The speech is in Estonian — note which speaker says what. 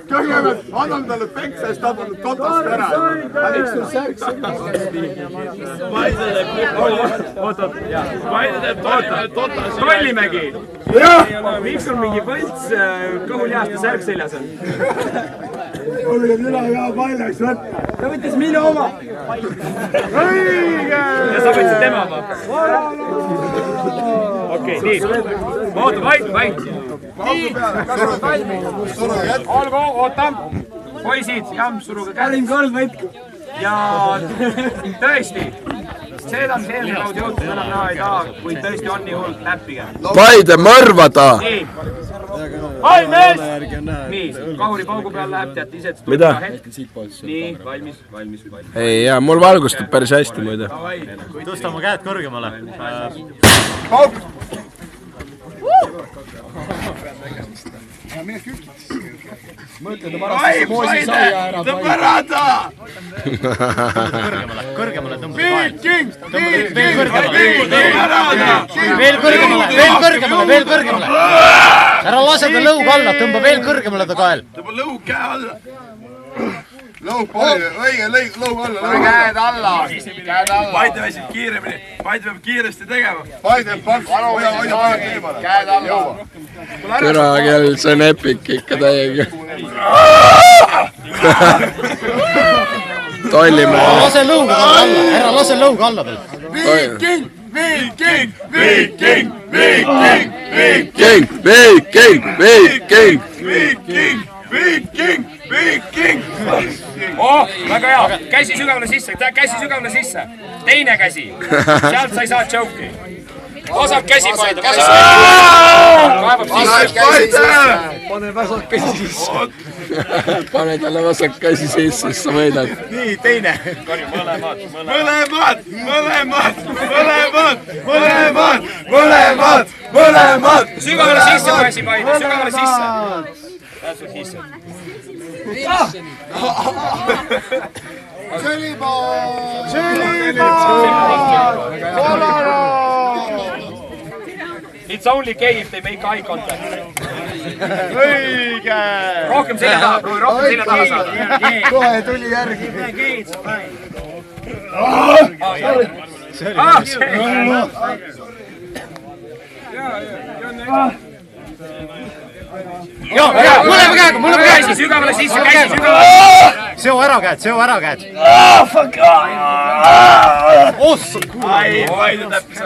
Speaker 1: Kõigepealt annan talle peksa, siis taban nüüd totast ära. Miks sul särk siin?
Speaker 2: Trollimägi! Miks sul mingi võlts kõhulihaste särk seljas on?
Speaker 1: Mul oli üle ka paljaks võtta.
Speaker 2: Ta võttis minu oma!
Speaker 1: Õige!
Speaker 2: Ja sa võtsid tema oma? Okei, nii. Oota, vaid! Nii! Olgu, oota! Poisid, jamm, suruga kärin kord võtku. Ja tõesti, seda, mis eelmine kaudu jõutud, enam näha ei taha, kui tõesti on nii hull, näppige.
Speaker 3: Paide mõrvada!
Speaker 2: Nii! Valmis! Nii, kahuri paugu peal läheb, teate ise, et
Speaker 3: mida?
Speaker 2: Nii, valmis.
Speaker 3: Ei, jaa, mul valgustab päris hästi muide.
Speaker 4: Tõsta oma käed kõrgemale.
Speaker 1: Pauk! Ai, Paide! Tõmärada!
Speaker 4: Kõrgemale tõmba
Speaker 1: Viiking!
Speaker 4: Veel kõrgemale! Ära lase ta lõug alla, tõmba veel kõrgemale ta kael.
Speaker 1: Tõmba lõug käe alla! Lõug palju, õige lõug alla! Käed alla!
Speaker 2: Paide väsib kiiremini, Paide peab kiiresti tegema.
Speaker 1: Paide paks, hoia eemale! Käed alla!
Speaker 3: Türa kell, see on epic ikka täiega. Tollimaa.
Speaker 4: Ära lase lõuga alla veel.
Speaker 1: Viiking!
Speaker 2: Oh, väga hea, käsi sügavale sisse, teine käsi, sealt sa ei saa tšauki. Vasak käsi, Paide, kaevab sisse.
Speaker 1: Pane vasak käsi sisse.
Speaker 3: Pane talle vasak käsi sisse, siis sa võidad.
Speaker 1: Nii, teine. Mõlemad!
Speaker 2: Sügavale sisse, käsi, Paide, sügavale sisse. Täpselt sisse. It's only gay if they make eye contact.
Speaker 1: Õige!
Speaker 2: Rohkem selja taha, proovi rohkem selja taha saada.
Speaker 1: Kohe tuli järgi.
Speaker 4: Mõlema käega!
Speaker 2: Käsi sügavale sisse, käsi sügavale.
Speaker 4: Seo ära käed!
Speaker 2: Ai, Paide täppis.